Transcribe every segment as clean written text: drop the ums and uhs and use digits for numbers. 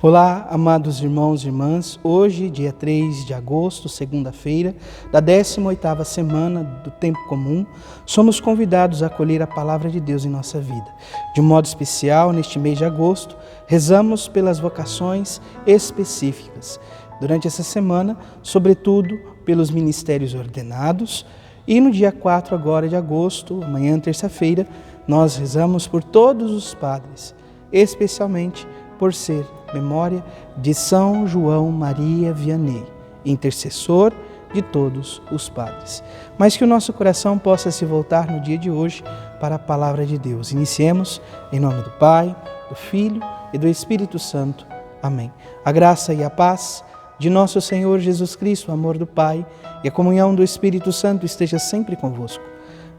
Olá, amados irmãos e irmãs. Hoje, dia 3 de agosto, segunda-feira, da 18ª semana do Tempo Comum, somos convidados a acolher a Palavra de Deus em nossa vida. De um modo especial, neste mês de agosto, rezamos pelas vocações específicas. Durante essa semana, sobretudo pelos ministérios ordenados, e no dia 4 agora de agosto, amanhã, terça-feira, nós rezamos por todos os padres, especialmente por ser memória de São João Maria Vianney, intercessor de todos os padres. Mas que o nosso coração possa se voltar no dia de hoje para a Palavra de Deus. Iniciemos em nome do Pai, do Filho e do Espírito Santo. Amém. A graça e a paz de nosso Senhor Jesus Cristo, o amor do Pai e a comunhão do Espírito Santo esteja sempre convosco.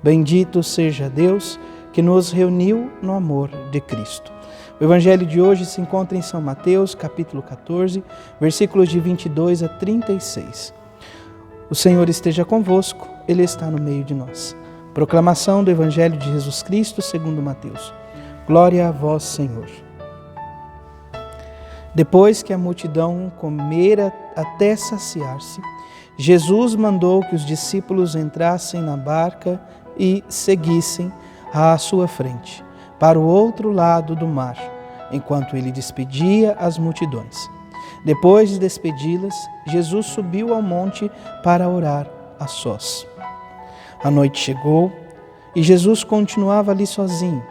Bendito seja Deus que nos reuniu no amor de Cristo. O Evangelho de hoje se encontra em São Mateus, capítulo 14, versículos de 22 a 36. O Senhor esteja convosco, Ele está no meio de nós. Proclamação do Evangelho de Jesus Cristo segundo Mateus. Glória a vós, Senhor. Depois que a multidão comera até saciar-se, Jesus mandou que os discípulos entrassem na barca e seguissem à sua frente, para o outro lado do mar, enquanto ele despedia as multidões. Depois de despedi-las, Jesus subiu ao monte para orar a sós. A noite chegou e Jesus continuava ali sozinho.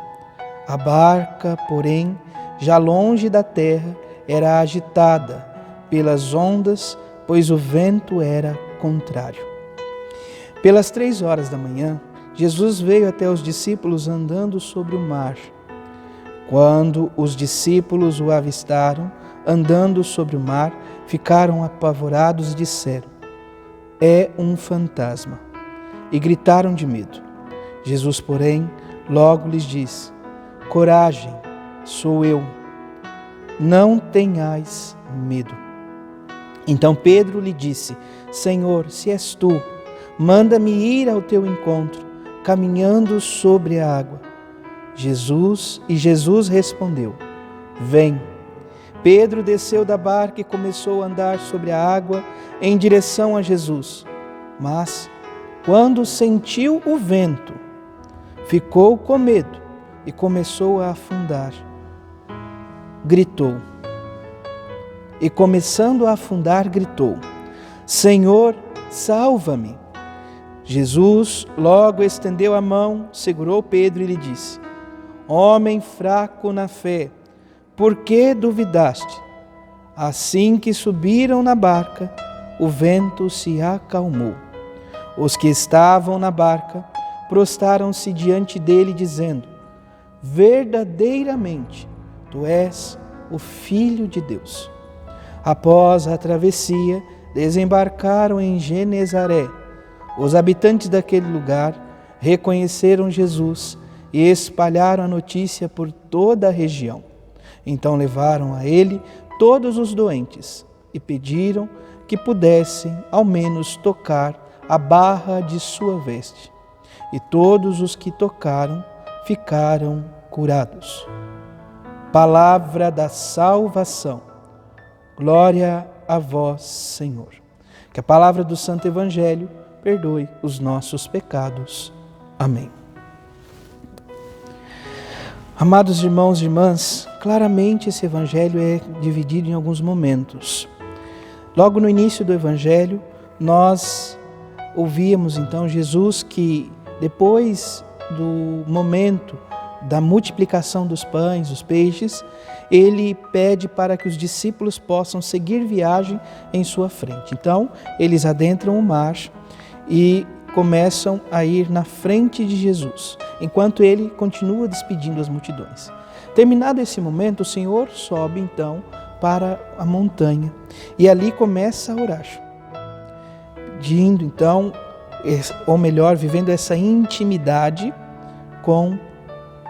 A barca, porém, já longe da terra, era agitada pelas ondas, pois o vento era contrário. Pelas 3 horas da manhã, Jesus veio até os discípulos andando sobre o mar. Quando os discípulos o avistaram, andando sobre o mar, ficaram apavorados e disseram: "É um fantasma!" E gritaram de medo. Jesus, porém, logo lhes disse: "Coragem, sou eu. Não tenhais medo." Então Pedro lhe disse: "Senhor, se és tu, manda-me ir ao teu encontro, caminhando sobre a água." Jesus respondeu: "Vem." Pedro desceu da barca e começou a andar sobre a água em direção a Jesus. Mas, quando sentiu o vento, ficou com medo e começou a afundar. Gritou. E começando a afundar, gritou: "Senhor, salva-me." Jesus logo estendeu a mão, segurou Pedro e lhe disse: "Homem fraco na fé, por que duvidaste?" Assim que subiram na barca, o vento se acalmou. Os que estavam na barca prostraram-se diante dele, dizendo: "Verdadeiramente, tu és o Filho de Deus." Após a travessia, desembarcaram em Genezaré. Os habitantes daquele lugar reconheceram Jesus e espalharam a notícia por toda a região. Então levaram a ele todos os doentes e pediram que pudessem ao menos tocar a barra de sua veste. E todos os que tocaram ficaram curados. Palavra da salvação. Glória a vós, Senhor. Que a palavra do Santo Evangelho perdoe os nossos pecados. Amém. Amados irmãos e irmãs, claramente esse Evangelho é dividido em alguns momentos. Logo no início do Evangelho, nós ouvíamos então Jesus que, depois do momento da multiplicação dos pães, dos peixes, ele pede para que os discípulos possam seguir viagem em sua frente. Então, eles adentram o mar e começam a ir na frente de Jesus, enquanto ele continua despedindo as multidões. Terminado esse momento, o Senhor sobe então para a montanha e ali começa a orar, pedindo então, ou melhor, vivendo essa intimidade com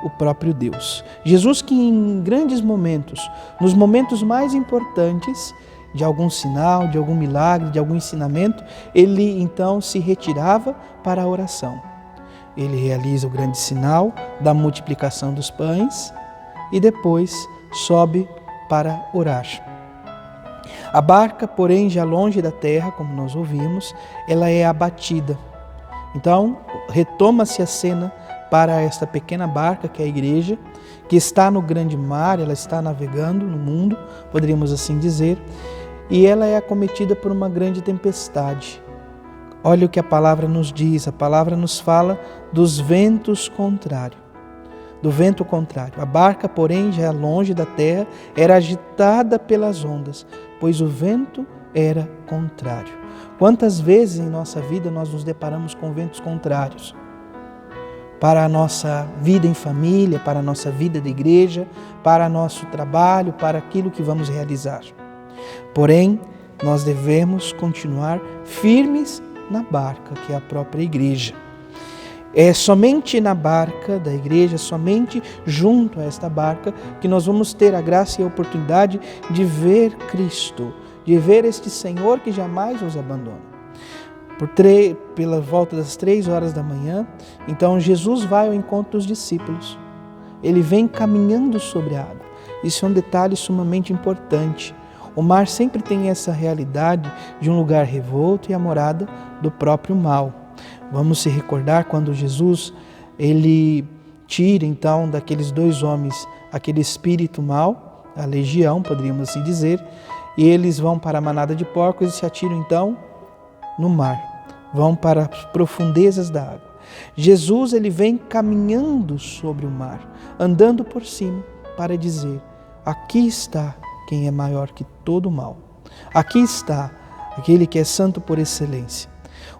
o próprio Deus. Jesus que em grandes momentos, nos momentos mais importantes de algum sinal, de algum milagre, de algum ensinamento, ele então se retirava para a oração. Ele realiza o grande sinal da multiplicação dos pães e depois sobe para orar. A barca, porém, já longe da terra, como nós ouvimos, ela é abatida. Então, retoma-se a cena para esta pequena barca, que é a igreja, que está no grande mar, ela está navegando no mundo, poderíamos assim dizer, e ela é acometida por uma grande tempestade. Olha o que a palavra nos diz, a palavra nos fala dos ventos contrários. Do vento contrário. A barca, porém, já longe da terra, era agitada pelas ondas, pois o vento era contrário. Quantas vezes em nossa vida nós nos deparamos com ventos contrários? Para a nossa vida em família, para a nossa vida de igreja, para nosso trabalho, para aquilo que vamos realizar. Porém, nós devemos continuar firmes na barca, que é a própria igreja. É somente na barca da igreja, somente junto a esta barca, que nós vamos ter a graça e a oportunidade de ver Cristo, de ver este Senhor que jamais nos abandona. Pela volta das 3 horas da manhã, então Jesus vai ao encontro dos discípulos. Ele vem caminhando sobre a água. Isso é um detalhe sumamente importante. O mar sempre tem essa realidade de um lugar revolto e a morada do próprio mal. Vamos se recordar quando Jesus, ele tira então daqueles 2 homens aquele espírito mau, a legião, poderíamos assim dizer, e eles vão para a manada de porcos e se atiram então no mar, vão para as profundezas da água. Jesus, ele vem caminhando sobre o mar, andando por cima para dizer: aqui está quem é maior que todo o mal. Aqui está aquele que é santo por excelência.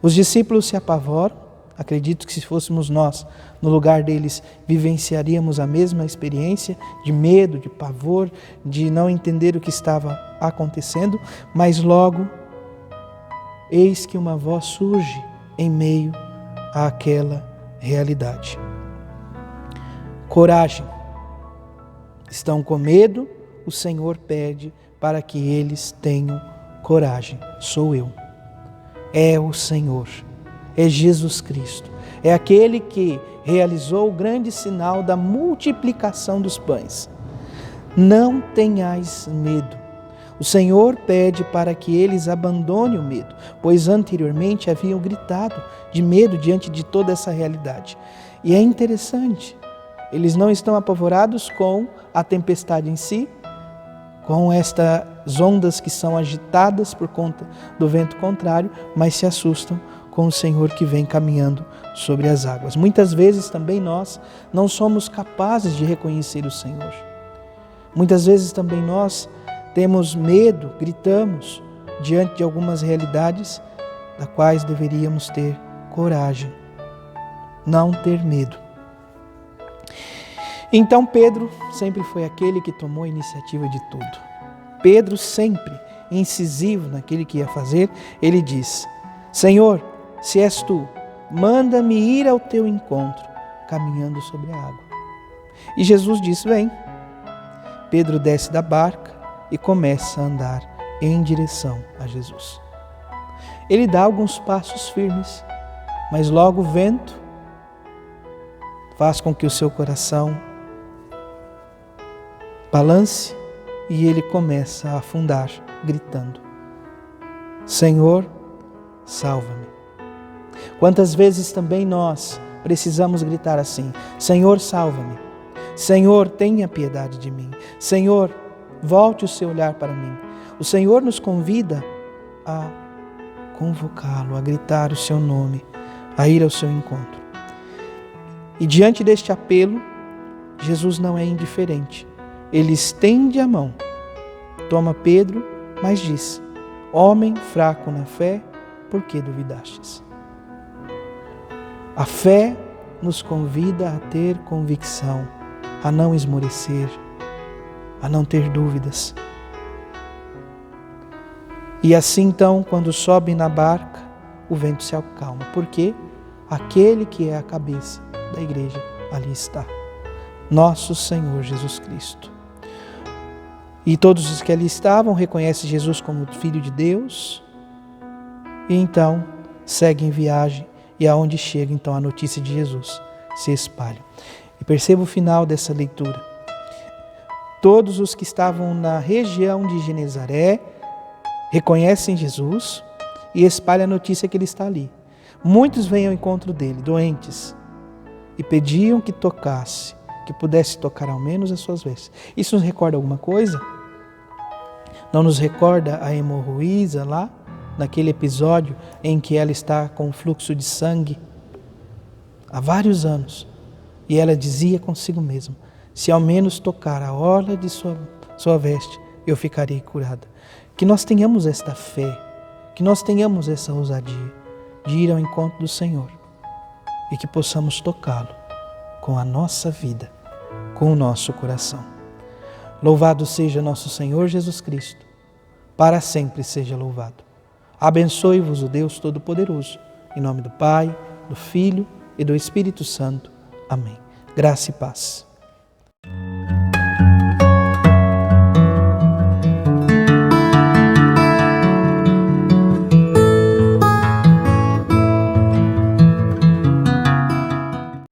Os discípulos se apavoram. Acredito que se fôssemos nós, no lugar deles, vivenciaríamos a mesma experiência de medo, de pavor, de não entender o que estava acontecendo, mas logo, eis que uma voz surge em meio àquela realidade. Coragem. Estão com medo, o Senhor pede para que eles tenham coragem. Sou eu. É o Senhor, é Jesus Cristo, é aquele que realizou o grande sinal da multiplicação dos pães. Não tenhais medo. O Senhor pede para que eles abandonem o medo, pois anteriormente haviam gritado de medo diante de toda essa realidade. E é interessante, eles não estão apavorados com a tempestade em si, com estas ondas que são agitadas por conta do vento contrário, mas se assustam com o Senhor que vem caminhando sobre as águas. Muitas vezes também nós não somos capazes de reconhecer o Senhor. Muitas vezes também nós temos medo, gritamos diante de algumas realidades das quais deveríamos ter coragem, não ter medo. Então Pedro sempre foi aquele que tomou a iniciativa de tudo. Pedro sempre incisivo naquele que ia fazer, ele diz: Senhor, se és tu, manda-me ir ao teu encontro, caminhando sobre a água. E Jesus disse: vem. Pedro desce da barca e começa a andar em direção a Jesus. Ele dá alguns passos firmes, mas logo o vento faz com que o seu coração balance e ele começa a afundar, gritando: Senhor, salva-me. Quantas vezes também nós precisamos gritar assim: Senhor, salva-me. Senhor, tenha piedade de mim. Senhor, volte o seu olhar para mim. O Senhor nos convida a convocá-lo, a gritar o seu nome, a ir ao seu encontro. E diante deste apelo, Jesus não é indiferente. Ele estende a mão, toma Pedro, mas diz: homem fraco na fé, por que duvidastes? A fé nos convida a ter convicção, a não esmorecer, a não ter dúvidas. E assim então, quando sobem na barca, o vento se acalma, porque aquele que é a cabeça da igreja ali está, nosso Senhor Jesus Cristo. E todos os que ali estavam reconhecem Jesus como Filho de Deus e então seguem viagem, e aonde chega então a notícia de Jesus se espalha. E perceba o final dessa leitura. Todos os que estavam na região de Genezaré reconhecem Jesus e espalham a notícia que ele está ali. Muitos vêm ao encontro dele, doentes, e pediam que tocasse, que pudesse tocar ao menos as suas vestes. Isso nos recorda alguma coisa? Não nos recorda a hemorroísa lá, naquele episódio em que ela está com um fluxo de sangue há vários anos, e ela dizia consigo mesma: se ao menos tocar a orla de sua veste, eu ficarei curada. Que nós tenhamos esta fé, que nós tenhamos essa ousadia de ir ao encontro do Senhor e que possamos tocá-lo com a nossa vida, com o nosso coração. Louvado seja nosso Senhor Jesus Cristo, para sempre seja louvado. Abençoe-vos o Deus Todo-Poderoso, em nome do Pai, do Filho e do Espírito Santo. Amém. Graça e paz.